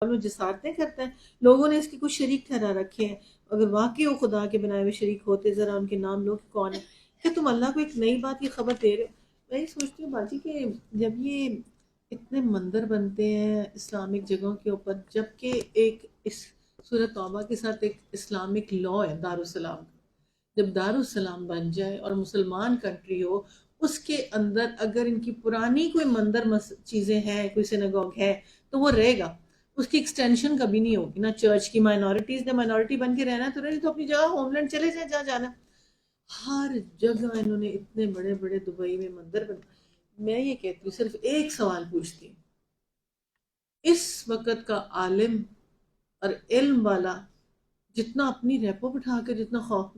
میں جسارتیں کرتا ہے. لوگوں نے اس کے کچھ شریک ٹھہرا رکھے ہیں. اگر واقعی وہ خدا کے بنائے ہوئے شریک ہوتے ذرا ان کے نام لو کہ کون ہے. کہ تم اللہ کو ایک نئی بات کی خبر دے رہے ہو. میں یہ سوچتی ہوں باجی کہ جب یہ اتنے مندر بنتے ہیں اسلامک جگہوں کے اوپر، جبکہ ایک اس سورۃ توبہ کے ساتھ ایک اسلامک لا ہے دارالسلام. جب دارالسلام بن جائے اور مسلمان کنٹری ہو، اس کے اندر اگر ان کی پرانی کوئی مندر چیزیں ہیں، کوئی سینگوگ ہے تو وہ رہے گا. اس کی ایکسٹینشن کبھی نہیں ہوگی. نہ چرچ کی مائنورٹیز نے مائنورٹی بن کے رہنا تو رہے، تو اپنی جگہ ہوم لینڈ چلے جائیں جہاں جانا. ہر جگہ انہوں نے اتنے بڑے بڑے دبئی میں مندر بنا. میں یہ کہتی ہوں، صرف ایک سوال پوچھتی ہوں، اس وقت کا عالم اور علم والا جتنا اپنی ریپو بٹھا کے جتنا خوف،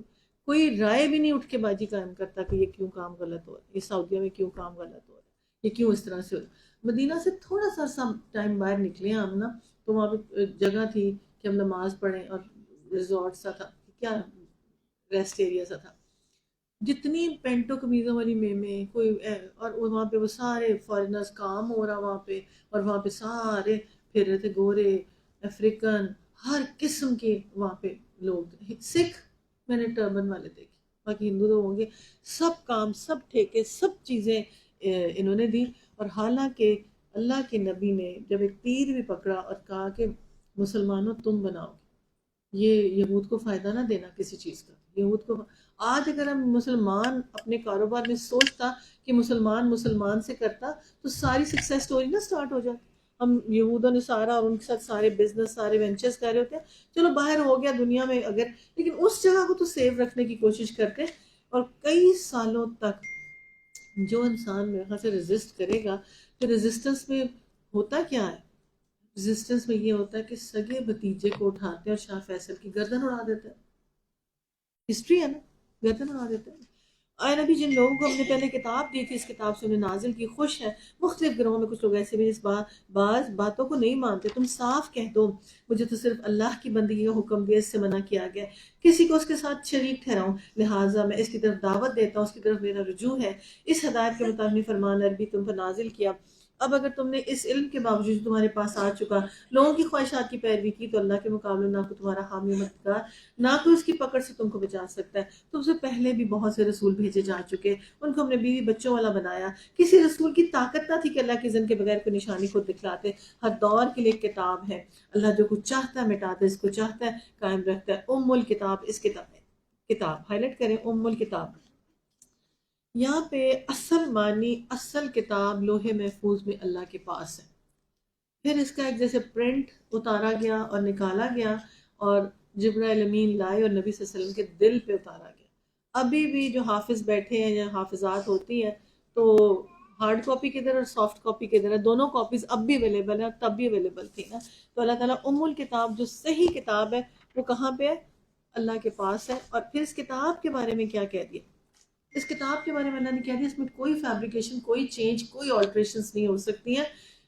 کوئی رائے بھی نہیں اٹھ کے باجی قائم کرتا کہ یہ کیوں کام غلط ہو رہا ہے، یہ سعودیہ میں کیوں کام غلط ہو رہا ہے، یہ کیوں اس طرح سے ہو رہا ہے. مدینہ سے تھوڑا سا ٹائم باہر نکلے ہم نا، تو وہاں پہ جگہ تھی کہ ہم نماز پڑھیں، اور ریزورٹ سا تھا، کیا ریسٹ ایریا سا تھا. جتنی پینٹوں قمیضوں والی میمیں کوئی اور وہاں پہ وہ سارے فارنرز کام ہو رہا وہاں پہ، اور وہاں پہ سارے پھر رہے تھے، گورے، افریقن، ہر قسم کے وہاں پہ لوگ. سکھ میں نے ٹربن والے دیکھے، باقی ہندو تو ہوں گے. سب کام، سب ٹھیکے، سب چیزیں انہوں نے دی. اور حالانکہ اللہ کے نبی نے جب ایک تیر بھی پکڑا اور کہا کہ مسلمانوں تم بناؤ، یہ یہود کو فائدہ نہ دینا کسی چیز کا. یہود کو آج اگر ہم مسلمان اپنے کاروبار میں سوچتا کہ مسلمان سے کرتا تو ساری سکسیس سٹوری نہ سٹارٹ ہو جاتی. ہم یہودوں نے سارا اور ان کے ساتھ سارے بزنس، سارے وینچرز کر رہے ہوتے ہیں. چلو باہر ہو گیا دنیا میں اگر، لیکن اس جگہ کو تو سیو رکھنے کی کوشش کرتے. اور کئی سالوں تک جو انسان میرے خیال سے ریزسٹ کرے گا، تو ریزسٹنس میں ہوتا کیا ہے؟ ریزسٹنس میں یہ ہوتا ہے کہ سگے بھتیجے کو اٹھاتے ہیں اور شاہ فیصل کی گردن اڑا دیتے ہیں. ہسٹری ہے نا، گردن اڑا دیتے ہیں. آئے نبی جن لوگوں کو ہم نے پہلے کتاب دی تھی، اس کتاب سے انہیں نازل کی، خوش ہیں. مختلف گروہوں میں کچھ لوگ ایسے بھی جس بعض باتوں کو نہیں مانتے. تم صاف کہہ دو مجھے تو صرف اللہ کی بندگی کا حکم دیا، اس سے منع کیا گیا، کسی کو اس کے ساتھ شریک ٹھہراؤں، لہٰذا میں اس کی طرف دعوت دیتا ہوں، اس کی طرف میرا رجوع ہے. اس ہدایت کے مطابق فرمان عربی تم پر نازل کیا. اب اگر تم نے اس علم کے باوجود جو تمہارے پاس آ چکا لوگوں کی خواہشات کی پیروی کی، تو اللہ کے مقابلے نہ کوئی تمہارا حامی مددگار، نہ کوئی اس کی پکڑ سے تم کو بچا سکتا ہے. تم سے پہلے بھی بہت سے رسول بھیجے جا چکے، ان کو ہم نے بیوی بچوں والا بنایا. کسی رسول کی طاقت نہ تھی کہ اللہ کے اذن کے بغیر کوئی نشانی خود دکھلاتے. ہر دور کے لیے ایک کتاب ہے. اللہ جو کچھ چاہتا ہے مٹاتا ہے، اس کو چاہتا ہے قائم رکھتا ہے. ام الکتاب، اس کتاب ہائی لائٹ کریں، ام الکتاب. یہاں پہ اصل معنی، اصل کتاب لوح محفوظ میں اللہ کے پاس ہے. پھر اس کا ایک جیسے پرنٹ اتارا گیا اور نکالا گیا، اور جبرائیل امین لائے اور نبی صلی اللہ علیہ وسلم کے دل پہ اتارا گیا. ابھی بھی جو حافظ بیٹھے ہیں یا حافظات ہوتی ہیں، تو ہارڈ کاپی کدھر اور سافٹ کاپی کدھر ہے؟ دونوں کاپیز اب بھی اویلیبل ہیں، تب بھی اویلیبل تھی نا. تو اللہ تعالیٰ ام الکتاب جو صحیح کتاب ہے وہ کہاں پہ ہے؟ اللہ کے پاس ہے. اور پھر اس کتاب کے بارے میں کیا کہہ دیا؟ اس کتاب کے بارے میں اللہ نے کہہ دیا اس میں کوئی فیبریکیشن، کوئی چینج، کوئی آلٹریشنز نہیں ہو سکتی ہیں.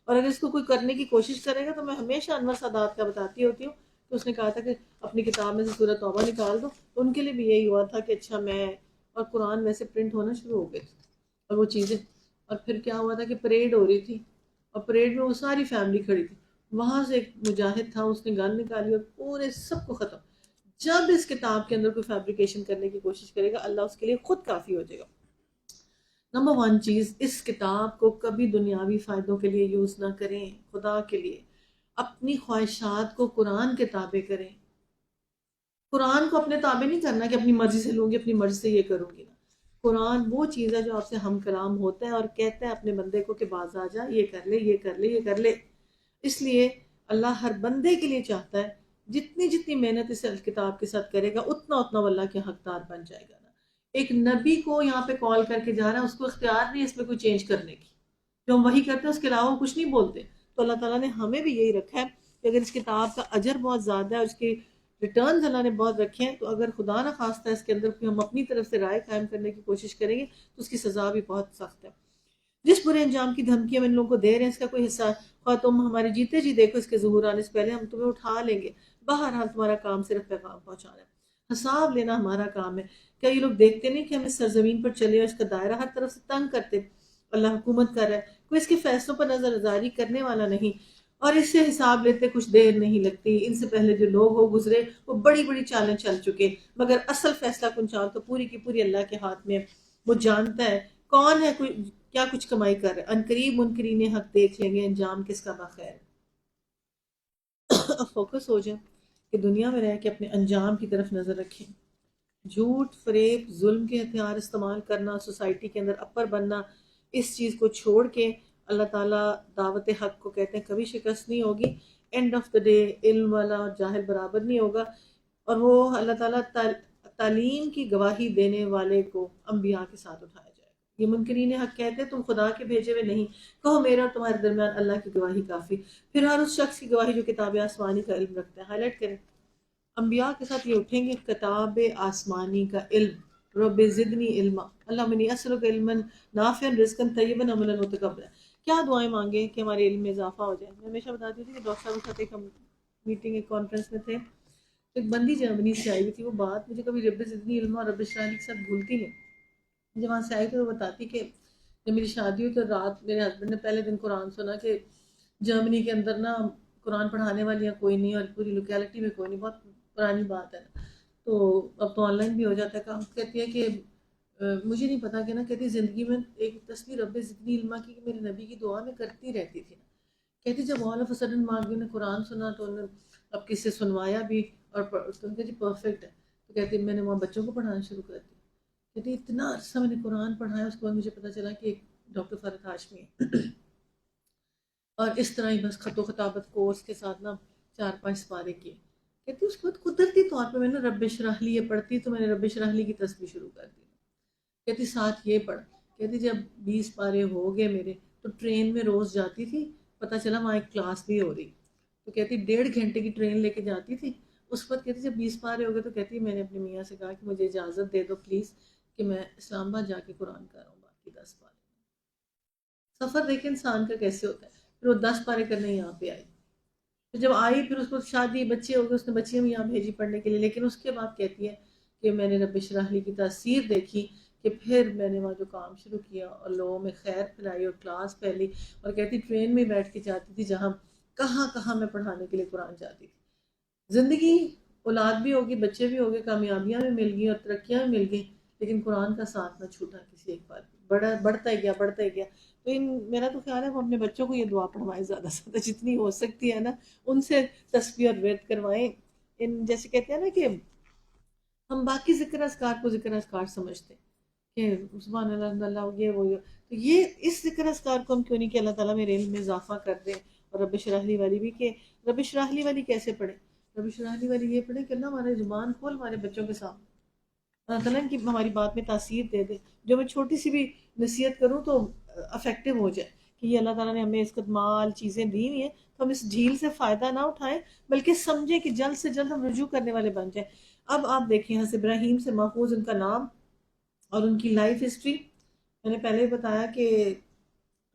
اور اگر اس کو کوئی کرنے کی کوشش کرے گا، تو میں ہمیشہ انور سادات کا بتاتی ہوتی ہوں کہ اس نے کہا تھا کہ اپنی کتاب میں سے سورۃ توبہ نکال دو. تو ان کے لیے بھی یہی ہوا تھا کہ اچھا میں، اور قرآن ویسے پرنٹ ہونا شروع ہو گئے تھے اور وہ چیزیں. اور پھر کیا ہوا تھا کہ پریڈ ہو رہی تھی، اور پریڈ میں وہ ساری فیملی کھڑی تھی. وہاں سے ایک مجاہد تھا، اس نے گن نکالی اور پورے سب کو ختم. جب اس کتاب کے اندر کوئی فیبریکیشن کرنے کی کوشش کرے گا، اللہ اس کے لیے خود کافی ہو جائے گا. نمبر 1 چیز، اس کتاب کو کبھی دنیاوی فائدوں کے لیے یوز نہ کریں، خدا کے لیے. اپنی خواہشات کو قرآن کے تابع کریں. قرآن کو اپنے تابع نہیں کرنا کہ اپنی مرضی سے لوں گی، اپنی مرضی سے یہ کروں گی. نا، قرآن وہ چیز ہے جو آپ سے ہم کلام ہوتا ہے اور کہتا ہے اپنے بندے کو کہ باز آ جا، یہ کر لے، یہ کر لے، یہ کر لے. اس لیے اللہ ہر بندے کے لیے چاہتا ہے جتنی جتنی محنت اس کتاب کے ساتھ کرے گا، اتنا اتنا وہ اللہ کے حقدار بن جائے گا. ایک نبی کو یہاں پہ کال کر کے جا رہا ہے، اس کو اختیار نہیں اس میں کوئی چینج کرنے کی. جو ہم وہی کرتے ہیں اس کے علاوہ کچھ نہیں بولتے. تو اللہ تعالیٰ نے ہمیں بھی یہی رکھا ہے کہ اگر اس کتاب کا اجر بہت زیادہ ہے اور اس کے ریٹرنز اللہ نے بہت رکھے ہیں، تو اگر خدا نہ خواستہ اس کے اندر کوئی ہم اپنی طرف سے رائے قائم کرنے کی کوشش کریں گے تو اس کی سزا بھی بہت سخت ہے. جس برے انجام کی دھمکی ہم ان لوگوں کو دے رہے ہیں، اس کا کوئی حصہ خواہ تم ہمارے جیتے جی دیکھو اس کے ظہور آنے سے پہلے ہم تمہیں اٹھا لیں گے. بہرحال تمہارا کام صرف پیغام پہنچانا ہے، حساب لینا ہمارا کام ہے. کیا یہ لوگ دیکھتے نہیں کہ ہم اس سرزمین پر چلے اور اس کا دائرہ ہر طرف سے تنگ کرتے؟ اللہ حکومت کر رہا ہے، کوئی اس کے فیصلوں پر نظر گزاری کرنے والا نہیں. اور اس سے حساب لیتے کچھ دیر نہیں لگتی. ان سے پہلے جو لوگ ہو گزرے وہ بڑی بڑی چالیں چل چکے، مگر اصل فیصلہ کن چال تو پوری کی پوری اللہ کے ہاتھ میں ہے. وہ جانتا ہے کون ہے کوئی کیا کچھ کمائی کر رہا ہے. عنقریب منکرین حق دیکھ لیں گے انجام کس کا بخیر ہے. اب فوکس ہو جائیں کہ دنیا میں رہ کے اپنے انجام کی طرف نظر رکھیں. جھوٹ فریب ظلم کے ہتھیار استعمال کرنا، سوسائٹی کے اندر اپر بننا، اس چیز کو چھوڑ کے اللہ تعالیٰ دعوت حق کو کہتے ہیں کبھی شکست نہیں ہوگی. اینڈ آف دا ڈے علم والا اور جاہل برابر نہیں ہوگا. اور وہ اللہ تعالیٰ تعلیم کی گواہی دینے والے کو انبیاء کے ساتھ اٹھایا جائے گا. یہ منکرین حق کہتے ہیں تم خدا کے بھیجے ہوئے نہیں، کہو میرا اور تمہارے درمیان اللہ کی گواہی کافی. پھر ہر اس شخص کی گواہی جو کتاب آسمانی کا علم رکھتا ہے. ہائی لائٹ کریں انبیاء کے ساتھ یہ اٹھیں گے کتاب آسمانی کا علم. رب زدنی علما اللہم انی اسألک علما نافعا رزقا طیبا عملا متقبلا. کیا دعائیں مانگیں کہ ہمارے علم میں اضافہ ہو جائے. میں ہمیشہ بتاتی تھی کہ ڈاکٹر صاحب کے ساتھ ایک میٹنگ ایک کانفرنس میں تھے، ایک بندی جرمنی سے آئی ہوئی تھی. وہ بات مجھے کبھی رب زدنی علما اور رب اشرح لی کے ساتھ بھولتی نہیں. جب وہاں سے آئی تو وہ بتاتی کہ جب میری شادی ہوئی تو رات میرے ہسبینڈ نے پہلے دن قرآن سنا کہ جرمنی کے اندر نا قرآن پڑھانے والی کوئی نہیں اور پوری لوکیلٹی میں کوئی نہیں. بہت پرانی بات ہے نا، تو اب تو آن لائن بھی ہو جاتا ہے کام. کہتی ہے کہ مجھے نہیں پتا کہ نا، کہتی زندگی میں ایک تصویر رب زدنی علما کی کہ میرے نبی کی دعا میں کرتی رہتی تھی نا. کہتی جب آل آف اے سڈن مارگی نے قرآن سنا تو انہوں نے اب کس سے سنوایا بھی اور کہتی پرفیکٹ ہے. تو کہتی میں نے وہاں بچوں کو پڑھانا شروع کر دیا. کہتی اتنا عرصہ میں نے قرآن پڑھایا، اس کے بعد مجھے پتا چلا کہ ایک ڈاکٹر فرحت ہاشمی ہے. اور اس طرح ہی بس خط و خطابت کورس کے ساتھ نا 4-5 سپارے کیے. کہتی اس کے بعد قدرتی طور پہ میں نے رب اشرح لی یہ پڑھتی تو میں نے رب اشرح لی کی تسبیح شروع کر دی. کہتی ساتھ یہ پڑھ. کہتی جب 20 پارے ہو گئے میرے تو ٹرین میں روز جاتی تھی، پتہ چلا وہاں ایک کلاس بھی ہو رہی. تو کہتی 1.5 گھنٹے کی ٹرین لے کے جاتی تھی. اس وقت کہتی جب 20 پارے ہو گئے تو کہتی میں نے اپنے میاں سے کہا کہ مجھے اجازت دے دو پلیز کہ میں اسلام آباد جا کے قرآن کر رہا ہوں باقی 10 پارے. سفر دیکھیں انسان کا کیسے ہوتا ہے. پھر وہ 10 پارے کرنے یہاں پہ آئی. تو جب آئی پھر اس کو شادی بچے ہو گئے، اس نے بچیاں بھی یہاں بھیجی پڑھنے کے لیے. لیکن اس کے بعد کہتی ہے کہ میں نے رب اشرح لی کی تاثیر دیکھی کہ پھر میں نے وہاں جو کام شروع کیا اور لوگوں میں خیر پھیلائی اور کلاس پھیلی. اور کہتی ٹرین میں بیٹھ کے جاتی تھی جہاں کہاں میں پڑھانے کے لیے قرآن جاتی تھی. زندگی اولاد بھی ہوگی، بچے بھی ہوگئے، کامیابیاں بھی مل گئی اور ترقیاں بھی مل گئی، لیکن قرآن کا ساتھ نہ چھوٹا کسی ایک بار بھی. بڑھتا ہی گیا. تو میرا تو خیال ہے ہم اپنے بچوں کو یہ دعا پڑھوائیں زیادہ سے زیادہ جتنی ہو سکتی ہے نا، ان سے تسبیح اور ورد کروائیں. جیسے کہتے ہیں نا کہ ہم باقی ذکر اذکار کو ذکر اذکار سمجھتے کہ سبحان اللہ الحمد للہ یہ وہ تو یہ اس ذکر اذکار کو ہم کیوں نہیں کہ اللہ تعالیٰ میرے علم میں اضافہ کر دے. اور رب اشرح لی والی بھی کہ رب اشرح لی والی کیسے پڑھیں. رب اشرح لی والی یہ پڑھیں کہ اللہ ہمارے زبان کھول ہمارے بچوں کے سامنے، اللہ تعالیٰ کی ہماری بات میں تاثیر دے دے. جو میں چھوٹی سی بھی نصیحت کروں تو افیکٹو ہو جائے کہ یہ اللہ تعالیٰ نے ہمیں اس مال چیزیں دی ہوئی ہیں تو ہم اس جھیل سے فائدہ نہ اٹھائیں بلکہ سمجھیں کہ جلد سے جلد ہم رجوع کرنے والے بن جائیں. اب آپ دیکھیں حضرت ابراہیم سے محفوظ ان کا نام اور ان کی لائف ہسٹری. میں نے پہلے بتایا کہ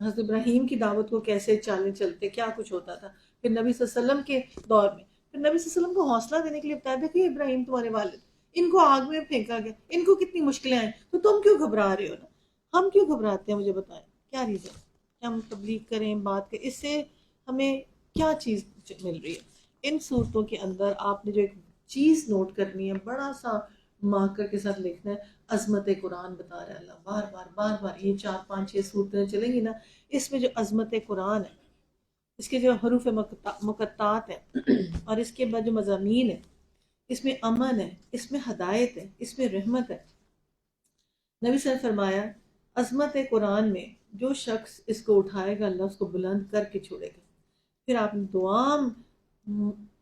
حضرت ابراہیم کی دعوت کو کیسے چالیں چلتے، کیا کچھ ہوتا تھا. پھر نبی صلی اللہ علیہ وسلم کے دور میں پھر نبی صلی اللہ علیہ وسلم کو حوصلہ دینے کے لیے بتایا تھا کہ ابراہیم تمہارے والد، ان کو آگ میں پھینکا گیا، ان کو کتنی مشکلیں آئیں، تو تم کیوں گھبرا رہے ہو نا. ہم کیوں گھبراتے ہیں، مجھے بتائیں کیا ریزن کہ ہم تبلیغ کریں بات کریں، اس سے ہمیں کیا چیز مل رہی ہے. ان صورتوں کے اندر آپ نے جو ایک چیز نوٹ کرنی ہے، بڑا سا مارکر کے ساتھ لکھنا ہے، عظمت قرآن بتا رہا ہے اللہ بار بار یہ 4-5-6 صورتیں چلیں گی نا، اس میں جو عظمت قرآن ہے، اس کے جو حروف مقطعات ہیں اور اس کے بعد جو مضامین ہے، اس میں امن ہے، اس میں ہدایت ہے، اس میں رحمت ہے. نبی صلی اللہ علیہ وسلم نے فرمایا عظمت قرآن میں جو شخص اس کو اٹھائے گا اللہ اس کو بلند کر کے چھوڑے گا. پھر آپ نے دعام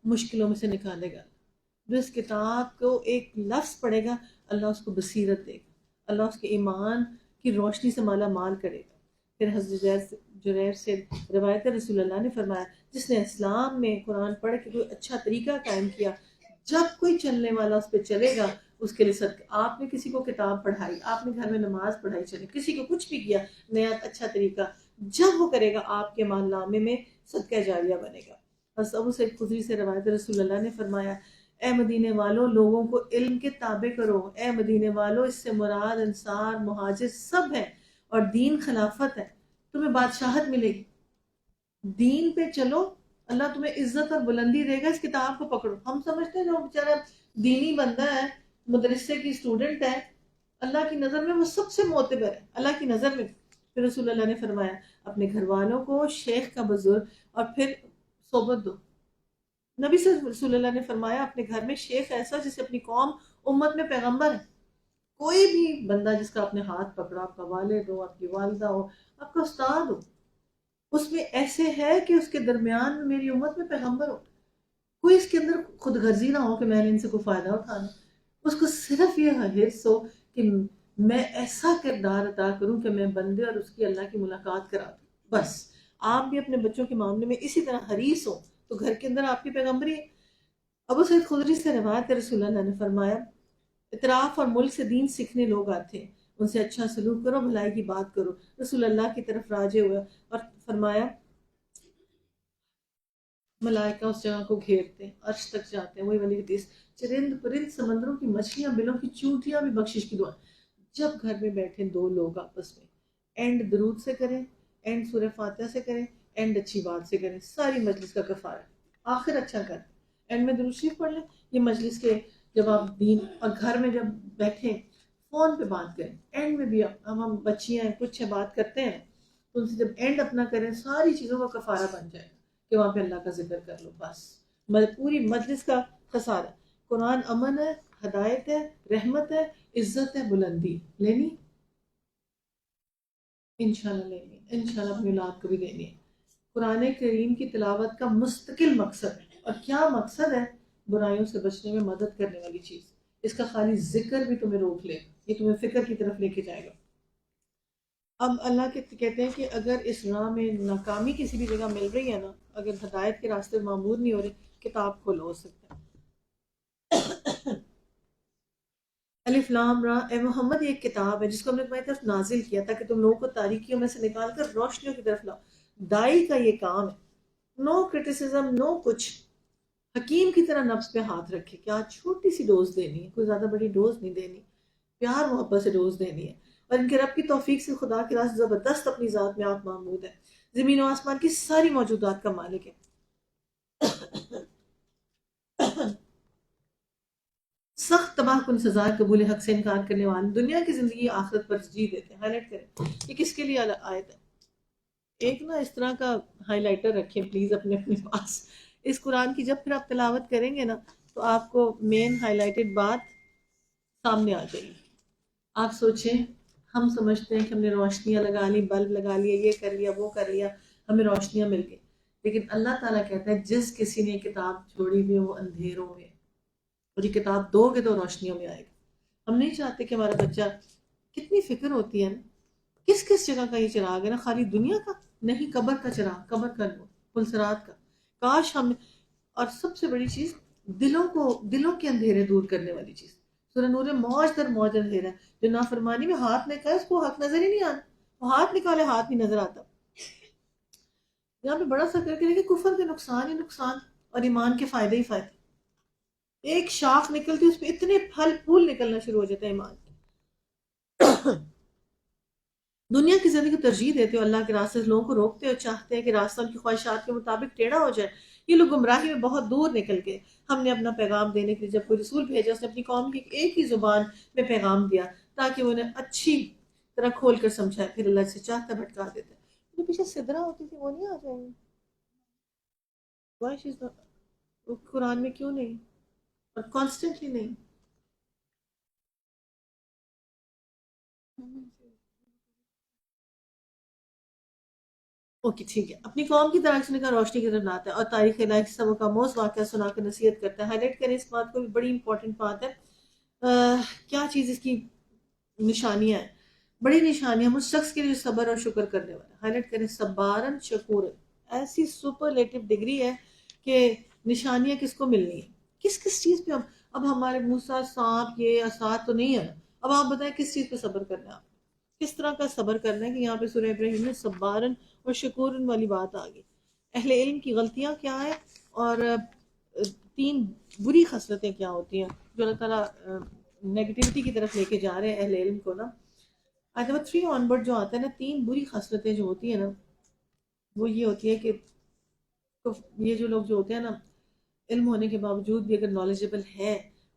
مشکلوں میں سے نکالے گا. جو اس کتاب کو ایک لفظ پڑھے گا اللہ اس کو بصیرت دے گا، اللہ اس کے ایمان کی روشنی سے مالا مال کرے گا. پھر حضرت جریر سے روایت رسول اللہ نے فرمایا جس نے اسلام میں قرآن پڑھ کے کوئی اچھا طریقہ قائم کیا، جب کوئی چلنے والا اس پہ چلے گا اس کے لیے صدقہ. آپ نے کسی کو کتاب پڑھائی، آپ نے گھر میں نماز پڑھائی، چلے کسی کو کچھ بھی کیا نیا اچھا طریقہ، جب وہ کرے گا آپ کے مال نامے میں صدقہ جاریہ بنے گا. بس ابو سعید خدری سے روایت رسول اللہ نے فرمایا اے مدینے والوں لوگوں کو علم کے تابع کرو. اے مدینے والوں اس سے مراد انصار مہاجر سب ہیں اور دین خلافت ہے، تمہیں بادشاہت ملے گی. دین پہ چلو اللہ تمہیں عزت اور بلندی دے گا، اس کتاب کو پکڑو. ہم سمجھتے ہیں جو بیچارہ دینی بندہ ہے، مدرسے کی اسٹوڈنٹ ہے، اللہ کی نظر میں وہ سب سے معتبر ہے، اللہ کی نظر میں. پھر رسول اللہ نے فرمایا اپنے گھر والوں کو شیخ کا بزرگ اور پھر صحبت دو. نبی سے رسول اللہ نے فرمایا اپنے گھر میں شیخ ایسا جسے اپنی قوم امت میں پیغمبر ہے. کوئی بھی بندہ جس کا آپ نے ہاتھ پکڑا، آپ کا والد ہو، آپ کی والدہ ہو، آپ کا استاد ہو، اس میں ایسے ہے کہ اس کے درمیان میں میری امت میں پیغمبر ہو. کوئی اس کے اندر خود غرضی نہ ہو کہ میں نے ان سے کوئی فائدہ اٹھانا. اس کو صرف یہ حرص ہو کہ میں ایسا کردار عطا کروں کہ میں بندے اور اس کی اللہ کی ملاقات کرا دوں. بس آپ بھی اپنے بچوں کے معاملے میں اسی طرح حریص ہو تو گھر کے اندر آپ کی پیغمبری ہے. ابو سعید خدری سے روایت ہے، رسول اللہ نے فرمایا اطراف اور ملک سے دین سیکھنے لوگ آتے ہیں، ان سے اچھا سلوک کرو، بھلائی کی بات کرو. رسول اللہ کی طرف راجع ہوا اور فرمایا ملائکہ اس جگہ کو گھیرتے ہیں، عرش تک جاتے ہیں. وہی والی حدیث، چرند پرند سمندروں کی مچھلیاں بلوں کی چونٹیاں بھی بخشش کی دعا. جب گھر میں بیٹھے دو لوگ آپس میں اینڈ درود سے کریں، اینڈ سورہ فاتحہ سے کریں، اینڈ اچھی بات سے کریں، ساری مجلس کا کفارہ. آخر اچھا کریں، اینڈ میں درود شریف پڑھ لیں. یہ مجلس کے جب آپ دین اور گھر میں جب بیٹھیں فون پہ بات کریں، اینڈ میں بھی ہم بچیاں ہیں کچھ بات کرتے ہیں تو ان سے جب اینڈ اپنا کریں ساری چیزوں کا کفارہ بن جائے کہ وہاں پہ اللہ کا ذکر کر لو. بس پوری مجلس کا خسارہ. قرآن امن ہے، ہدایت ہے، رحمت ہے، عزت ہے، بلندی. لینی انشاءاللہ لینی ہے، انشاءاللہ اپنی اولاد کو بھی دینی ہے. قرآن کریم کی تلاوت کا مستقل مقصد ہے. اور کیا مقصد ہے؟ برائیوں سے بچنے میں مدد کرنے والی چیز. اس کا خالی ذکر بھی تمہیں روک لے، یہ تمہیں فکر کی طرف لے کے جائے گا. اب اللہ کے کہتے ہیں کہ اگر اس راہ میں ناکامی کسی بھی جگہ مل رہی ہے نا، اگر ہدایت کے راستے معمور نہیں ہو رہے، کتاب کھولو. ہو سکتا ہے الف لام را، اے محمد یہ ایک کتاب ہے جس کو ہم نے تمہاری طرف نازل کیا تاکہ تم لوگوں کو تاریکیوں میں سے نکال کر روشنیوں کی طرف لاؤ. دائی کا یہ کام ہے. نو کرٹیسزم، نو کچھ. حکیم کی طرح نفس پہ ہاتھ رکھے. کیا چھوٹی سی ڈوز دینی ہے، کوئی زیادہ بڑی ڈوز نہیں دینی، پیار محبت سے ڈوز دینی ہے. اور ان کے رب کی توفیق سے خدا کے راز زبردست اپنی ذات میں آپ محمود ہے. زمین و آسمان کی ساری موجودات کا مالک ہے. سخت تباہ کن سزا قبول حق سے انکار کرنے والے دنیا کی زندگی آخرت پر ترجیح دیتے ہیں. ہائی لائٹ کریں یہ کس کے لیے آیت ہے. ایک نا اس طرح کا ہائی لائٹر رکھیں پلیز اپنے اپنے پاس. اس قرآن کی جب پھر آپ تلاوت کریں گے نا تو آپ کو مین ہائی لائٹڈ بات سامنے آ جائے گی. آپ سوچیں، ہم سمجھتے ہیں کہ ہم نے روشنیاں لگا لی، بلب لگا لیا، یہ کر لیا، وہ کر لیا، ہمیں روشنیاں مل گئی. لیکن اللہ تعالیٰ کہتا ہے جس کسی نے کتاب چھوڑی ہوئی وہ اندھیروں میں، اور یہ کتاب دو گے تو روشنیوں میں آئے گا. ہم نہیں چاہتے کہ ہمارا بچہ، کتنی فکر ہوتی ہے نا کس کس جگہ کا یہ چراغ ہے نا، خالی دنیا کا نہیں، قبر کا چراغ، قبر کا نور، پلسرات کا. کاش ہم، اور سب سے بڑی چیز دلوں کے اندھیرے دور کرنے والی چیز. سورہ نور میں موج در موج اندھیرا ہے. جو نافرمانی میں ہاتھ نکالے اس کو حق نظر ہی نہیں آنا، وہ ہاتھ نکالے ہاتھ نہیں نظر آتا. یہاں پہ بڑا سا کر کے دیکھیں کفر کے نقصان ہی نقصان اور ایمان کے فائدے ہی فائدے. ایک شاخ نکلتی اس پہ اتنے پھل پھول نکلنا شروع ہو جاتے ہیں ایمان کے. دنیا کی زندگی کو ترجیح دیتے ہو، اللہ کے راستے سے لوگوں کو روکتے ہو، چاہتے ہیں کہ راستہ ان کی خواہشات کے مطابق ٹیڑھا ہو جائے. یہ لوگ گمراہی میں بہت دور نکل گئے. ہم نے اپنا پیغام دینے کے لیے جب کوئی رسول بھیجا اس نے اپنی قوم کی ایک ہی زبان میں پیغام دیا تاکہ وہ انہیں اچھی طرح کھول کر سمجھائے. پھر اللہ سے چاہتا بھٹکا دیتا ہے. جو پیچھے سدرا ہوتی تھی وہ نہیں آ جائیں گی؟ Why she's not- وہ قرآن میں کیوں نہیں اور کانسٹنٹلی نہیں؟ اوکے ٹھیک ہے. اپنی قوم کی تاریخ کا روشنی کی طرف لاتا ہے اور تاریخ الہی سبق کا موز واقعہ سنا کر نصیحت کرتا ہے. ہائی لائٹ کریں اس بات کو بھی، بڑی امپورٹنٹ بات ہے. کیا چیز اس کی نشانیاں ہیں، بڑی نشانیاں ہم اس شخص کے لیے جو صبر اور شکر کرنے والا ہے. ہائی لائٹ کریں صبارن شکورن. ایسی سپرلیٹو ڈگری ہے کہ نشانیاں کس کو ملنی ہیں، کس کس چیز پہ. اب ہمارے موسیٰ سانپ یہ اسات تو نہیں ہے. اب آپ بتائیں کس چیز پہ صبر کرنا ہے، آپ کس طرح کا صبر کرنا ہے کہ یہاں پہ سورہ ابراہیم میں صبارن اور شکورن والی بات آ گئی. اہل علم کی غلطیاں کیا ہیں اور تین بری خصلتیں کیا ہوتی ہیں جو اللہ تعالیٰ نیگیٹیوٹی کی طرف لے کے جا رہے ہیں اہل علم کو نا. آیت نمبر 3 آن ورڈ جو آتا ہے نا، تین بری خصلتیں جو ہوتی ہیں نا وہ یہ ہوتی ہے کہ تو یہ جو لوگ جو ہوتے ہیں نا، علم ہونے کے باوجود بھی اگر نالجبل ہے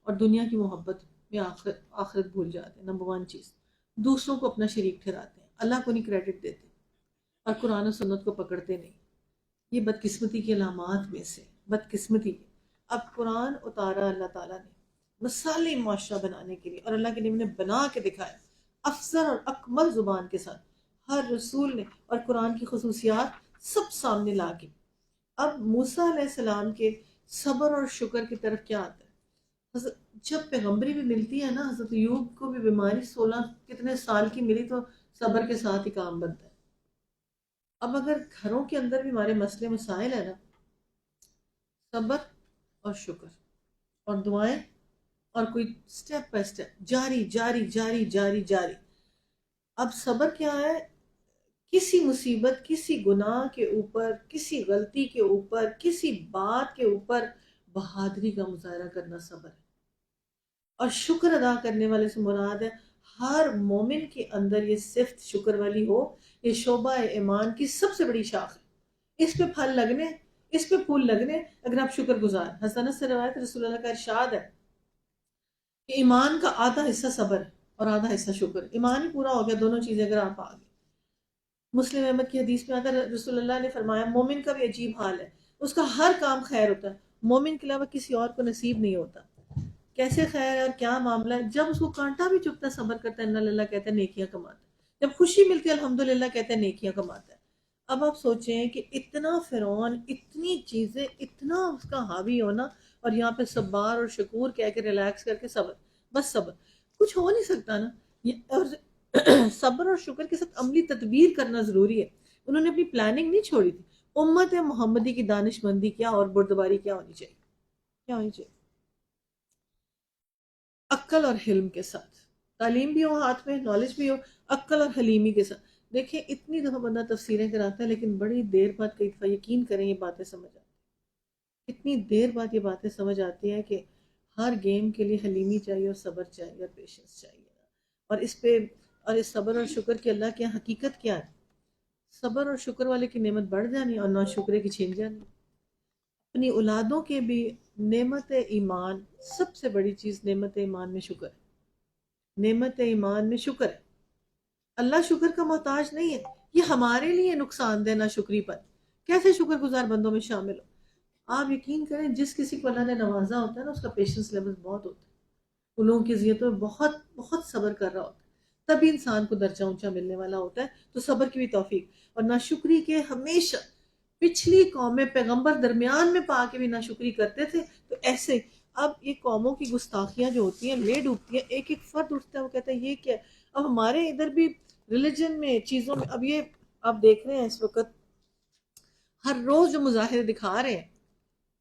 اور دنیا کی محبت میں آخرت بھول جاتے ہیں، نمبر ون چیز، دوسروں کو اپنا شریک ٹھہراتے ہیں، اللہ کو نہیں کریڈٹ دیتے، اور قرآن و سنت کو پکڑتے نہیں. یہ بدقسمتی کی علامات میں سے بدقسمتی ہے. اب قرآن اتارا اللہ تعالیٰ نے مثالی معاشرہ بنانے کے لیے، اور اللہ کے نبی نے بنا کے دکھایا افضل اور اکمل زبان کے ساتھ، ہر رسول نے، اور قرآن کی خصوصیات سب سامنے لا کے. اب موسیٰ علیہ السلام کے صبر اور شکر کی طرف کیا آتا ہے؟ جب پیغمبری بھی ملتی ہے نا، حضرت ایوب کو بھی بیماری 16 کتنے سال کی ملی تو صبر کے ساتھ ہی کام بنتا ہے. اب اگر گھروں کے اندر بھی ہمارے مسئلے مسائل ہیں نا، صبر اور شکر اور دعائیں، اور کوئی سٹیپ بائی سٹیپ جاری جاری جاری جاری جاری. اب صبر کیا ہے؟ کسی مصیبت، کسی گناہ کے اوپر، کسی غلطی کے اوپر، کسی بات کے اوپر بہادری کا مظاہرہ کرنا صبر ہے. اور شکر ادا کرنے والے سے مراد ہے ہر مومن کے اندر یہ صفت شکر والی ہو. یہ شعبہ ایمان کی سب سے بڑی شاخ ہے. اس پہ پھل لگنے، اس پہ پھول لگنے اگر آپ شکر گزار. حسن سے روایت رسول اللہ کا ارشاد ہے کہ ایمان کا آدھا حصہ صبر ہے اور آدھا حصہ شکر. ایمان ہی پورا ہو گیا دونوں چیزیں اگر آپ آ گئے. مسلم احمد کی حدیث میں آتا ہے رسول اللہ نے فرمایا مومن کا بھی عجیب حال ہے، اس کا ہر کام خیر ہوتا ہے، مومن کے علاوہ کسی اور کو نصیب نہیں ہوتا. کیسے خیر ہے اور کیا معاملہ ہے؟ جب اس کو کانٹا بھی چبھتا ہے صبر کرتا ہے، ان اللہ کہتا ہے نیکیاں کماتا ہے. جب خوشی ملتی ہے الحمدللہ کہتا ہے نیکیاں کماتا ہے. اب آپ سوچیں کہ اتنا فرعون، اتنی چیزیں، اتنا اس کا حاوی ہونا، اور یہاں پہ صبار اور شکور کہہ کے ریلیکس کر کے صبر، بس صبر. کچھ ہو نہیں سکتا نا. اور صبر اور شکر کے ساتھ عملی تدبیر کرنا ضروری ہے. انہوں نے اپنی پلاننگ نہیں چھوڑی تھی. امت محمدی کی دانش مندی کیا اور بردباری کیا ہونی چاہیے؟ کیا ہونی چاہیے؟ عقل اور حلم کے ساتھ. تعلیم بھی ہو ہاتھ میں، نالج بھی ہو، عقل اور حلیمی کے ساتھ. دیکھیں اتنی دفعہ بندہ تفسیریں کراتا ہے لیکن بڑی دیر بعد کئی دفعہ یقین کریں یہ باتیں سمجھ آتی ہیں. اتنی دیر بعد یہ باتیں سمجھ آتی ہیں کہ ہر گیم کے لیے حلیمی چاہیے اور صبر چاہیے اور پیشنس چاہیے. اور اس پہ، اور اس صبر اور شکر کی اللہ کی حقیقت کیا ہے؟ صبر اور شکر والے کی نعمت بڑھ جانی اور ناشکرے کی چھین جانی. اپنی اولادوں کے بھی نعمت ایمان، سب سے بڑی چیز نعمت ایمان میں شکر ہے. نعمت ایمان میں شکر ہے. اللہ شکر کا محتاج نہیں ہے. یہ ہمارے لیے نقصان دہ ناشکری پر کیسے شکر گزار بندوں میں شامل ہو. آپ یقین کریں جس کسی کو اللہ نے نوازا ہوتا ہے نا، اس کا پیشنس لیول بہت ہوتا ہے. ان لوگوں کی اذیتوں میں بہت بہت صبر کر رہا ہوتا ہے، تبھی انسان کو درجہ اونچا ملنے والا ہوتا ہے. تو صبر کی بھی توفیق. اور ناشکری کے ہمیشہ پچھلی قومیں پیغمبر درمیان میں پا کے بھی ناشکری کرتے تھے. تو ایسے اب یہ قوموں کی گستاخیاں جو ہوتی ہیں لے ڈوبتی ہیں، ایک ایک فرد اٹھتا ہے وہ کہتا ہے یہ کیا ہے. اب ہمارے ادھر بھی ریلیجن میں، چیزوں میں، اب یہ آپ دیکھ رہے ہیں اس وقت ہر روز جو مظاہرے دکھا رہے ہیں.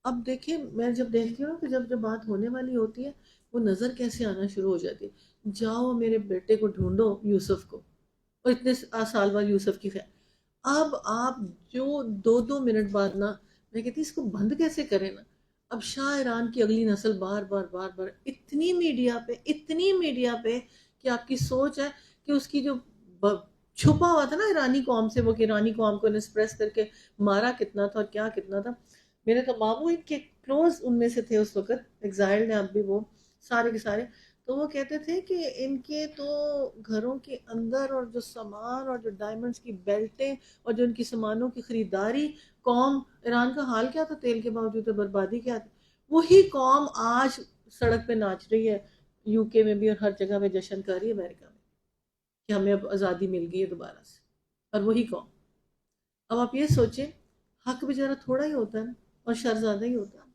اب دیکھیں میں جب دیکھتی ہوں کہ جب بات ہونے والی ہوتی ہے وہ نظر کیسے آنا شروع ہو جاتی ہے. جاؤ میرے بیٹے کو ڈھونڈو یوسف کو، اور اتنے سال بعد یوسف کی خیر. اب آپ جو 2 منٹ بعد نا، میں کہتی اس کو بند کیسے کریں نا. اب شاہ ایران کی اگلی نسل بار بار بار بار اتنی میڈیا پہ، اتنی میڈیا پہ کہ آپ کی سوچ ہے کہ اس کی جو چھپا ہوا تھا نا ایرانی قوم سے، وہ کہ ایرانی قوم کو ایکسپریس کر کے مارا کتنا تھا اور کیا کتنا تھا. میرے تو ماموں ان کے کلوز ان میں سے تھے اس وقت، ایگزائلڈ ہیں اب بھی وہ سارے کے سارے. تو وہ کہتے تھے کہ ان کے تو گھروں کے اندر اور جو سامان اور جو ڈائمنڈز کی بیلٹیں اور جو ان کی سامانوں کی خریداری، قوم ایران کا حال کیا تھا تیل کے باوجود، بربادی کیا تھی. وہی قوم آج سڑک پہ ناچ رہی ہے یو کے میں بھی، اور ہر جگہ پہ جشن کر رہی ہے امریکہ میں کہ ہمیں اب آزادی مل گئی ہے دوبارہ سے. اور وہی قوم. اب آپ یہ سوچیں حق بیچارہ تھوڑا ہی ہوتا ہے نا، اور شر زیادہ ہی ہوتا ہے.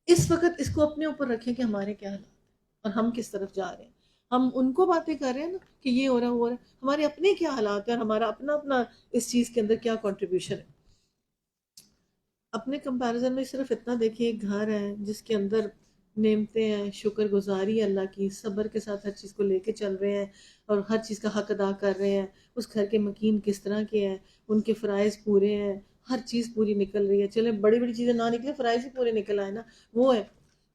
اس وقت اس کو اپنے اوپر رکھیں کہ ہمارے کیا حالات ہیں اور ہم کس طرف جا رہے ہیں. ہم ان کو باتیں کر رہے ہیں نا کہ یہ ہو رہا ہے وہ ہو رہا ہے، ہمارے اپنے کیا حالات ہیں اور ہمارا اپنا اپنا اس چیز کے اندر کیا کنٹریبیوشن ہے. اپنے کمپیریزن میں صرف اتنا دیکھیے، ایک گھر ہے جس کے اندر نعمتیں ہیں، شکر گزاری اللہ کی، صبر کے ساتھ ہر چیز کو لے کے چل رہے ہیں اور ہر چیز کا حق ادا کر رہے ہیں. اس گھر کے مکین کس طرح کے ہیں، ان کے فرائض پورے ہیں، ہر چیز پوری نکل رہی ہے. چلیں بڑی بڑی چیزیں نہ نکلے، فرائض ہی پورے نکل آئے نا، وہ ہے.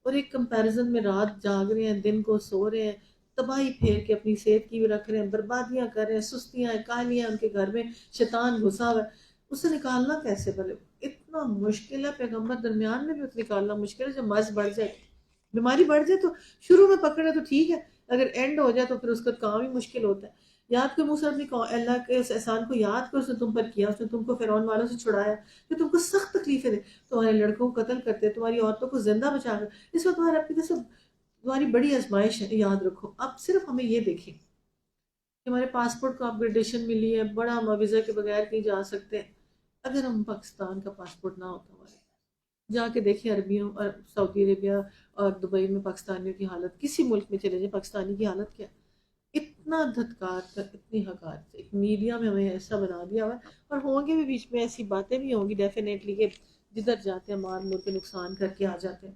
اور ایک کمپیریزن میں رات جاگ رہے ہیں، دن کو سو رہے ہیں، تباہی پھیر کے اپنی صحت کی بھی رکھ رہے ہیں، بربادیاں کر رہے ہیں، سستیاں ہیں، کاہلیاں ان کے گھر میں، شیطان گھسا ہوا ہے. اسے نکالنا کیسے بھلے؟ اتنا مشکل ہے، پیغمبر درمیان میں بھی اسے نکالنا مشکل ہے، جب مرض بڑھ جائے، بیماری بڑھ جائے تو شروع میں پکڑے تو ٹھیک ہے، اگر اینڈ ہو جائے تو پھر اس کا کام ہی مشکل ہوتا ہے۔ یاد کرو موسیٰ اپنی اللہ کے اس احسان کو یاد کرو، اس نے تم پر کیا، اس نے تم کو فرعون والوں سے چھڑایا، جو تم کو سخت تکلیفیں دے، تمہارے لڑکوں کو قتل کرتے، تمہاری عورتوں کو زندہ بچا کر، اس وقت تمہارے اپنی طرف سے تمہاری بڑی آزمائش ہے، یاد رکھو۔ اب صرف ہمیں یہ دیکھیں کہ ہمارے پاسپورٹ کو اپگریڈیشن ملی ہے، بڑا ہم ویزا کے بغیر کہیں جا سکتے ہیں۔ اگر ہم پاکستان کا پاسپورٹ نہ ہوتا ہمارے، جا کے دیکھیں عربیوں اور سعودی عربیہ اور دبئی میں پاکستانیوں کی حالت، کسی ملک میں چلے جائیں پاکستانی کی حالت کیا ہے؟ اتنا دھتکار کر، اتنی حقارت، ایک میڈیا میں ہمیں ایسا بنا دیا ہوا ہے، اور ہوں گے بھی بیچ میں ایسی باتیں بھی ہوں گی ڈیفینیٹلی کہ جدھر جاتے ہیں مار مور کے نقصان کر کے آ جاتے ہیں۔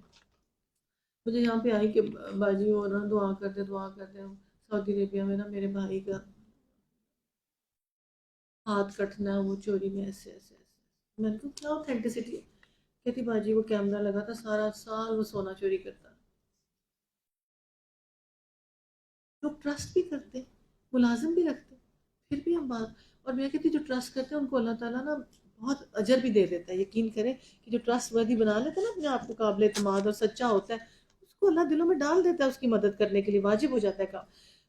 مجھے یہاں پہ آئی کہ باجی اور نا دعا کرتے ہیں، سعودی عربیہ میں نا میرے بھائی کا ہاتھ کٹنا ہے، وہ چوری میں ایسے ایسے ایسے، میں نے کہا کیا اوتھینٹسٹی ہے؟ کہتی باجی وہ کیمرہ لگا تھا، سارا سال وہ سونا چوری کرتا، لوگ ٹرسٹ بھی کرتے، ملازم بھی رکھتے، پھر بھی ہم بات، اور میں کہتی جو ٹرسٹ کرتے ہیں ان کو اللہ تعالیٰ نا بہت اجر بھی دے دیتا ہے۔ یقین کریں کہ جو ٹرسٹ وردی بنا لیتا ہے نا اپنے آپ کو، قابل اعتماد اور سچا ہوتا ہے، اس کو اللہ دلوں میں ڈال دیتا ہے، اس کی مدد کرنے کے لیے واجب ہو جاتا ہے کام۔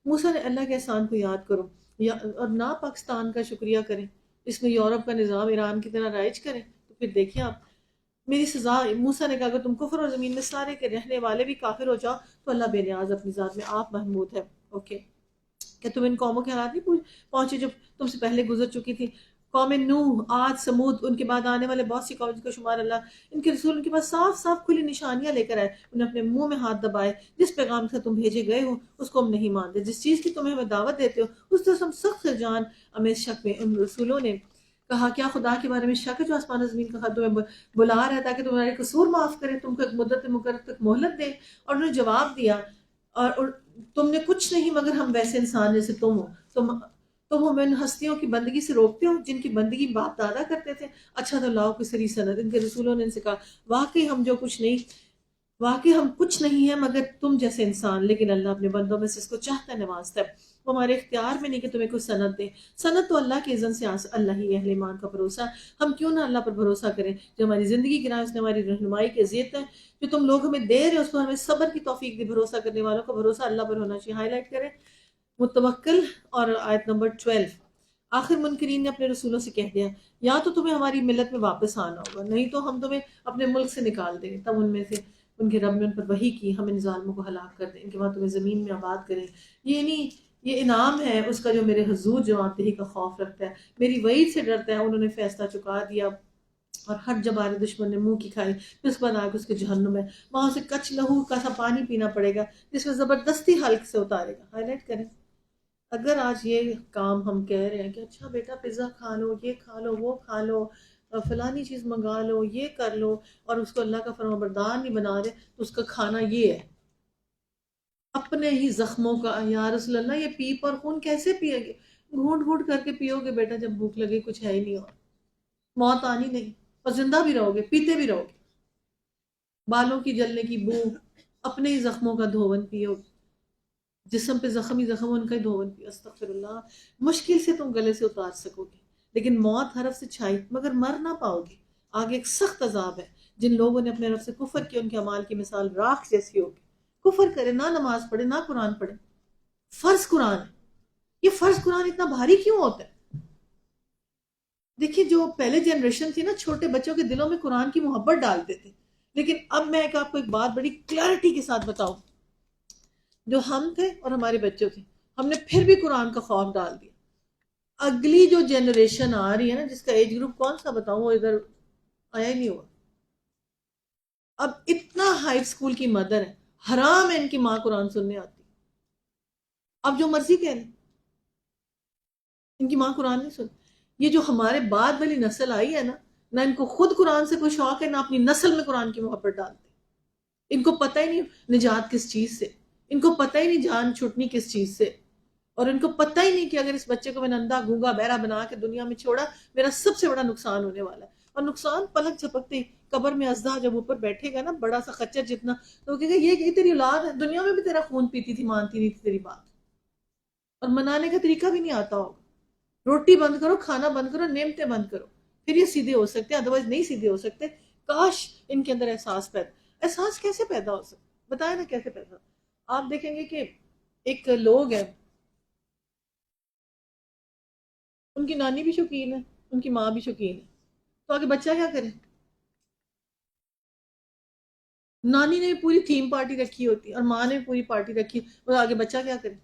موسیٰ نے اللہ کے احسان کو یاد کرو، اور نہ پاکستان کا شکریہ کریں، اس میں یورپ کا نظام ایران کی طرح رائج کریں، تو پھر دیکھیں آپ میری سزا۔ موسیٰ نے کہا اگر تم کفر اور زمین میں سارے کے رہنے والے بھی کافر ہو جاؤ تو اللہ بے نیاز اپنی ذات میں آپ محمود ہے۔ اوکے، کہ تم ان قوموں کے حالات نہیں پہنچے جو تم سے پہلے گزر چکی تھی، قوم نوح، عاد، سمود، ان کے بعد آنے والے بہت سی قوم کا شمار اللہ، ان کے رسول ان کے پاس صاف صاف کھلی نشانیاں لے کر آئے، انہیں اپنے منہ میں ہاتھ دبائے، جس پیغام سے تم بھیجے گئے ہو اس کو ہم نہیں مانتے، جس چیز کی تمہیں ہمیں دعوت دیتے ہو اس طرح ہم سخت جان ہمیں شک میں۔ ان رسولوں نے کہا کیا خدا کے بارے میں شک ہے جو آسمان و زمین کا خط تمہیں بلا رہا ہے تاکہ تمہارے قصور معاف کرے، تم کو ایک مدت مقرر تک مہلت دے؟ اور انہوں نے جواب دیا اور تم نے کچھ نہیں مگر ہم ویسے انسان جیسے تم ہو، تم ہمیں ان ہستیوں کی بندگی سے روکتے ہو جن کی بندگی باپ دادا کرتے تھے، اچھا تو لاؤ کوئی سری سند۔ ان کے رسولوں نے ان سے کہا واقعی ہم کچھ نہیں ہیں مگر تم جیسے انسان، لیکن اللہ اپنے بندوں میں سے اس کو چاہتا ہے نوازتا ہے، وہ ہمارے اختیار میں نہیں کہ تمہیں کوئی سند دے، سند تو اللہ کے اذن سے اللہ ہی اہل ایمان کا بھروسہ، ہم کیوں نہ اللہ پر بھروسہ کریں جو ہماری زندگی کی راہ، اس نے ہماری رہنمائی کی اذیت ہے، جو تم لوگ ہمیں دے رہے ہو اس کو ہمیں صبر کی توفیق دے۔ بھروسہ کرنے والوں کا بھروسہ اللہ پر ہونا چاہیے۔ ہائی لائٹ کریں متوکل اور آیت نمبر 12۔ آخر منکرین نے اپنے رسولوں سے کہہ دیا یا تو تمہیں ہماری ملت میں واپس آنا ہوگا، نہیں تو ہم تمہیں اپنے ملک سے نکال دیں گے۔ تب ان میں سے ان کے رب نے ان پر وحی کی ہم ان ظالموں کو ہلاک کر دیں، ان کے بعد تمہیں زمین میں آباد کریں، یہ نہیں یہ انعام ہے اس کا جو میرے حضور جواب دہی کا خوف رکھتا ہے، میری وعید سے ڈرتا ہے۔ انہوں نے فیصلہ چکا دیا اور ہر جبار دشمن نے منہ کی کھائی، پھر اس بعد آگ اس کے جہنم ہے، وہاں سے کچ لہو کا سا پانی پینا پڑے گا جس میں زبردستی حلق سے اتارے گا۔ ہائی لائٹ کریں اگر آج یہ کام ہم کہہ رہے ہیں کہ اچھا بیٹا پیزا کھا لو، یہ کھا لو، وہ کھا لو، فلانی چیز منگا لو، یہ کر لو، اور اس کو اللہ کا فرمانبردار نہیں بنا رہے تو اس کا کھانا یہ ہے اپنے ہی زخموں کا۔ یا رسول اللہ یہ پیپ اور خون کیسے پیے گے؟ گھونٹ گھونٹ کر کے پیو گے بیٹا، جب بھوک لگے کچھ ہے ہی نہیں اور موت آنی نہیں، اور زندہ بھی رہو گے، پیتے بھی رہو گے، بالوں کی جلنے کی بو، اپنے ہی زخموں کا دھون پیو، جسم پہ زخم ہی زخم، ان کا ہی دھون پیو۔ استغفر اللہ، مشکل سے تم گلے سے اتار سکو گے، لیکن موت حرف سے چھائی مگر مر نہ پاؤ گے۔ آگے ایک سخت عذاب ہے، جن لوگوں نے اپنے رب سے کفر کیا ان کے اعمال کی مثال راکھ جیسی ہوگی۔ کفر کرے، نہ نماز پڑھے، نہ قرآن پڑھے، فرض قرآن ہے، یہ فرض قرآن اتنا بھاری کیوں ہوتا ہے؟ دیکھیے جو پہلے جنریشن تھی نا، چھوٹے بچوں کے دلوں میں قرآن کی محبت ڈالتے تھے، لیکن اب میں آپ کو ایک بات بڑی کلیئرٹی کے ساتھ بتاؤں، جو ہم تھے اور ہمارے بچے تھے، ہم نے پھر بھی قرآن کا خوف ڈال دیا۔ اگلی جو جنریشن آ رہی ہے نا، جس کا ایج گروپ کون سا بتاؤں، وہ ادھر آیا ہی نہیں ہوا، اب اتنا ہائی اسکول کی مدر ہے، حرام ہے ان کی ماں قرآن سننے آتی، اب جو مرضی کہہ لیں ان کی ماں قرآن نہیں سنتی۔ یہ جو ہمارے بعد والی نسل آئی ہے نا، نہ ان کو خود قرآن سے کوئی شوق ہے، نہ اپنی نسل میں قرآن کی محبت ڈالتے، ان کو پتہ ہی نہیں نجات کس چیز سے، ان کو پتہ ہی نہیں جان چھوٹنی کس چیز سے، اور ان کو پتہ ہی نہیں کہ اگر اس بچے کو میں نے اندھا گونگا بہرا بنا کے دنیا میں چھوڑا، میرا سب سے بڑا نقصان ہونے والا ہے۔ اور نقصان پلک جھپکتے ہی قبر میں ازدہا جب اوپر بیٹھے گا نا، بڑا سا خچر جتنا، تو وہ کہے گا یہ تیری اولاد ہے، دنیا میں بھی تیرا خون پیتی تھی، مانتی نہیں تھی تیری بات، اور منانے کا طریقہ بھی نہیں آتا ہوگا۔ روٹی بند کرو، کھانا بند کرو، نعمتیں بند کرو، پھر یہ سیدھے ہو سکتے ہیں، ادروائز نہیں سیدھے ہو سکتے. کاش ان کے اندر احساس کیسے پیدا ہو سکتا، بتائیں نا کیسے پیدا ہو. آپ دیکھیں گے کہ ایک لوگ ہیں، ان کی نانی بھی شوقین ہے، ان کی ماں بھی شوقین ہے، تو آگے بچہ کیا کرے؟ نانی نے پوری تھیم پارٹی رکھی ہوتی ہے اور ماں نے پوری پارٹی رکھی، اور آگے بچہ کیا کرے؟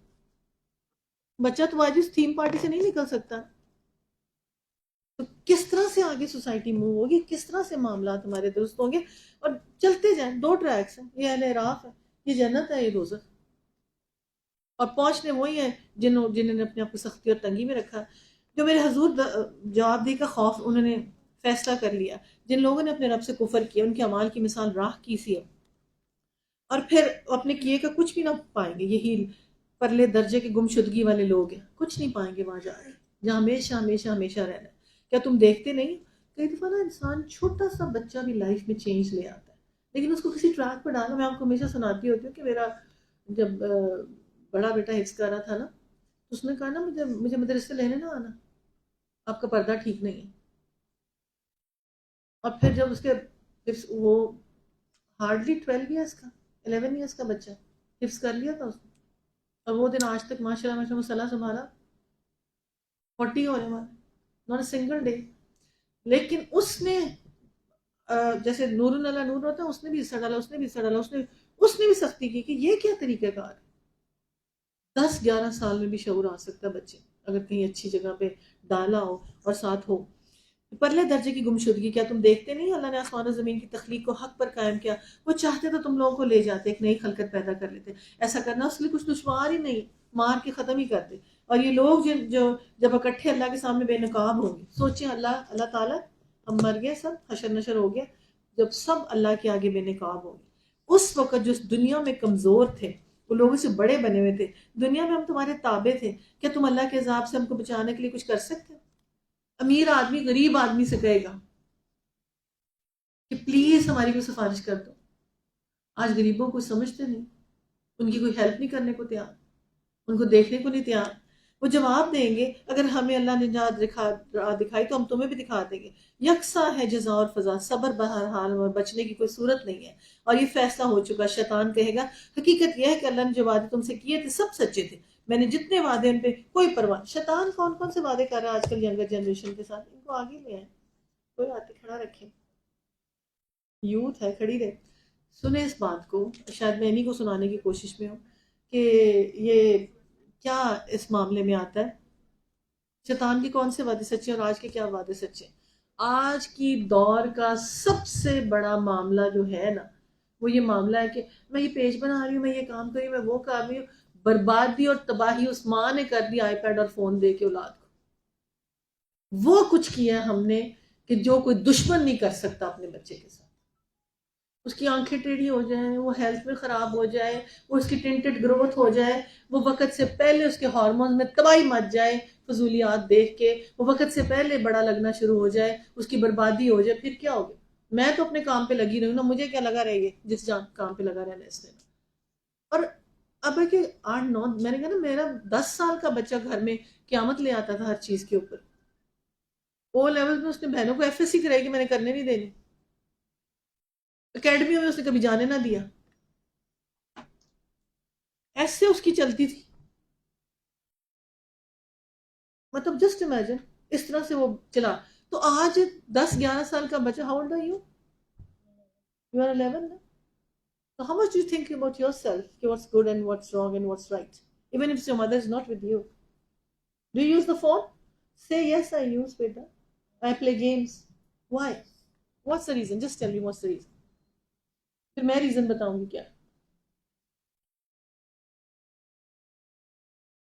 بچہ تو آج اس تھیم پارٹی سے نہیں نکل سکتا. تو کس طرح سے آگے سوسائٹی موو ہوگی، کس طرح سے معاملات ہمارے درست ہوں گے؟ اور چلتے جائیں، دو ٹریکس ہیں، یہ اہل عراف ہے، یہ جنت ہے، یہ دوزخ. اور پہنچنے وہی ہیں جنہوں نے اپنے آپ کو سختی اور تنگی میں رکھا. جو میرے حضور جواب دے کا خوف انہوں نے فیصلہ کر لیا، جن لوگوں نے اپنے رب سے کفر کیا، ان کے اعمال کی مثال راہ کی سی ہے، اور پھر اپنے کیے کا کچھ بھی نہ پائیں گے. یہی پرلے درجے کے گمشدگی والے لوگ ہیں، کچھ نہیں پائیں گے وہاں جا کے جہاں ہمیشہ ہمیشہ ہمیشہ رہنا ہے. کیا تم دیکھتے نہیں کئی دفعہ نا انسان چھوٹا سا بچہ بھی لائف میں چینج لے آتا ہے، لیکن اس کو کسی ٹریک پر ڈالنا. میں آپ کو ہمیشہ سناتی ہوتی ہوں کہ میرا جب بڑا بیٹا حفظ کر رہا تھا نا، تو اس نے کہا نا مجھے مدرسے لینے نہ آنا، آپ کا پردہ ٹھیک نہیں ہے. اور پھر جب اس کے وہ ہارڈلی 12 ایئرس کا 11 ایئرس کا بچہ حفظ کر لیا تھا اس نے، اور وہ دن آج تک ماشاء اللہ مسئلہ سنبھالا 40 ہونے والا، ناٹ اے سنگل ڈے. لیکن اس نے جیسے نور اللہ نور ہوتا ہے، اس نے بھی حصہ ڈالا، اس نے بھی حصہ ڈالا، اس نے بھی سختی کی کہ یہ کیا طریقہ کار ہے. 10-11 سال میں بھی شعور آ سکتا ہے بچے اگر کہیں اچھی جگہ پہ ڈالا ہو اور ساتھ ہو. پرلے درجے کی گمشدگی، کیا تم دیکھتے نہیں اللہ نے آسمان و زمین کی تخلیق کو حق پر قائم کیا؟ وہ چاہتے تو تم لوگوں کو لے جاتے، ایک نئی خلقت پیدا کر لیتے. ایسا کرنا اس لیے کچھ دشوار ہی نہیں، مار کے ختم ہی کر دے. اور یہ لوگ جو جب اکٹھے اللہ کے سامنے بے نقاب ہوں گے، سوچیں اللہ تعالیٰ ہم مر گئے، سب حشر نشر ہو گیا، جب سب اللہ کے آگے بے نقاب ہوں گے، اس وقت جو اس دنیا میں کمزور تھے وہ لوگوں سے بڑے بنے ہوئے تھے، دنیا میں ہم تمہارے تابع تھے، کیا تم اللہ کے عذاب سے ہم کو بچانے کے لیے کچھ کر سکتے؟ امیر آدمی غریب آدمی سے کہے گا کہ پلیز ہماری کوئی سفارش کر دو. آج غریبوں کو سمجھتے نہیں، ان کی کوئی ہیلپ نہیں کرنے کو تیار، ان کو دیکھنے کو نہیں تیار. وہ جواب دیں گے اگر ہمیں اللہ نے نجات دکھائی تو ہم تمہیں بھی دکھا دیں گے. یکساں ہے جزا اور فضا، صبر بہرحال، اور بچنے کی کوئی صورت نہیں ہے. اور یہ فیصلہ ہو چکا. شیطان کہے گا حقیقت یہ ہے کہ اللہ نے جو وعدے تم سے کیے تھے سب سچے تھے، میں نے جتنے وعدے ان پہ کوئی پرواہ. شیطان کون کون سے وعدے کر رہا ہے آج کل ینگر جنریشن کے ساتھ؟ ان کو آگے لے آئیں، کوئی آتے کھڑا رکھے، یوتھ ہے کھڑی رہے. سنیں اس بات کو، شاید میں انہیں کو سنانے کی کوشش میں ہوں کہ یہ کیا اس معاملے میں آتا ہے، شیطان کے کون سے وعدے سچے اور آج کے کیا وعدے سچے. آج کی دور کا سب سے بڑا معاملہ جو ہے نا، وہ یہ معاملہ ہے کہ میں یہ پیج بنا رہی ہوں، میں یہ کام کر رہی ہوں، میں وہ کر رہی ہوں. بربادی اور تباہی اس ماں نے کر دی آئی پیڈ اور فون دے کے اولاد کو. وہ کچھ کیا ہم نے کہ جو کوئی دشمن نہیں کر سکتا اپنے بچے کے ساتھ. اس کی آنکھیں ٹیڑھی ہو جائیں، وہ ہیلتھ میں خراب ہو جائے، وہ اس کی ٹنٹڈ گروتھ ہو جائے، وہ وقت سے پہلے اس کے ہارمونز میں تباہی مچ جائے فضولیات دیکھ کے، وہ وقت سے پہلے بڑا لگنا شروع ہو جائے، اس کی بربادی ہو جائے، پھر کیا ہوگا؟ میں تو اپنے کام پہ لگی رہی ہوں نا، مجھے کیا لگا رہے گی جس کام پہ لگا رہنا اس نے. اور اب ہے کہ 8-9 میں نے کہا نا، میرا 10 سال کا بچہ گھر میں قیامت لے آتا تھا ہر چیز کے اوپر. او لیول میں اس نے بہنوں کو ایف ایس سی کرائی کہ میں نے کرنے نہیں دینی، اکیڈمی میں اس نے کبھی جانے نہ دیا، ایسے اس کی چلتی تھی. مطلب جسٹ امیجن اس طرح سے وہ چلا. تو آج 10-11 سال کا بچہ، how old are you? You are 11 نا. So how much do you think about yourself, what's good and what's wrong and what's right, even if your mother is not with you? Do you use the phone? Say yes, I use, beta. I play games. Why? What's the reason? Just tell me what's the reason. پھر میں reason بتاؤں گی کیا.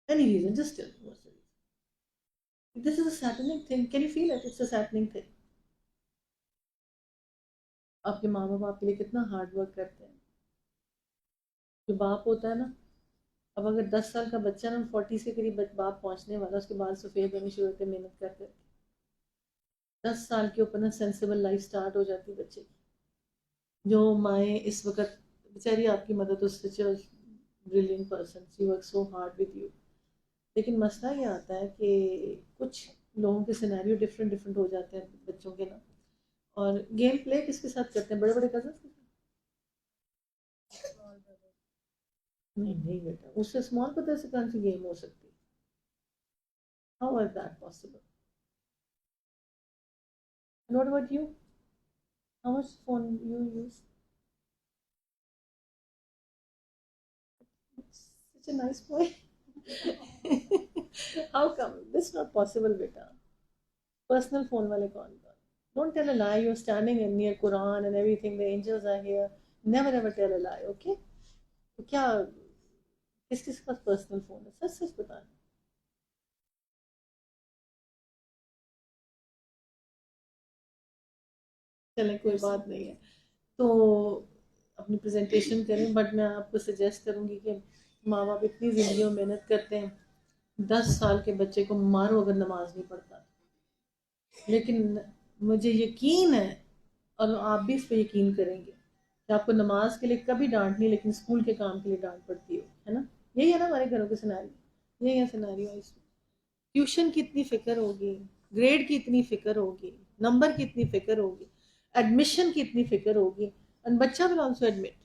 Any reason, just tell me what's the reason. This is a saddening thing. Can you feel it? It's a saddening thing. آپ کے ماں باپ آپ کے لیے کتنا ہارڈ ورک کرتے ہیں. جو باپ ہوتا ہے نا، اب اگر 10 سال کا بچہ نا 40 سے قریب باپ پہنچنے والا، اس کے بعد سفید ہونے شروع ہوتے محنت کرتے، 10 سال کے اوپر نا سینسیبل لائف سٹارٹ ہو جاتی بچے کی. جو مائیں اس وقت بیچاری، آپ کی مدد اس سے brilliant person, she work so hard with you. لیکن مسئلہ یہ آتا ہے کہ کچھ لوگوں کے سینیریو ڈفرینٹ ڈفرینٹ ہو جاتے ہیں بچوں کے نا. اور گیم پلے کس کے ساتھ کرتے ہیں؟ بڑے بڑے کزنس کے ساتھ؟ نہیں نہیں بیٹا، اس سے اسمال پتہ سے کون سی گیم ہو سکتی؟ How is that possible? What about you? How much phone you use? such a nice boy. How come? This is not possible, beta. Personal phone wale kaun tha? Don't tell a lie. You're standing in near Quran and everything. The angels are here. Never ever tell a lie, okay? تو کیا کس کس کے پاس personal phone ہے؟ سچ سچ بتا. چلیں کوئی بات نہیں ہے. تو اپنی پریزنٹیشن کریں، بٹ میں آپ کو سجیسٹ کروں گی کہ ماں باپ اتنی زندگی میں محنت کرتے ہیں. 10 سال کے بچے کو مارو اگر نماز نہیں پڑھتا، لیکن مجھے یقین ہے، اور آپ بھی اس پہ یقین کریں گے کہ آپ کو نماز کے لیے کبھی ڈانٹ نہیں، لیکن اسکول کے کام کے لیے ڈانٹ پڑتی ہے نا. یہی ہے نا ہمارے گھروں کے سیناریو، یہی ہے سیناریو اس میں. ٹیوشن کی اتنی فکر ہوگی، گریڈ کی اتنی فکر ہوگی، نمبر کی اتنی فکر ہوگی، ایڈمیشن کی اتنی فکر ہوگی. اینڈ بچہ ول آلسو ایڈمٹ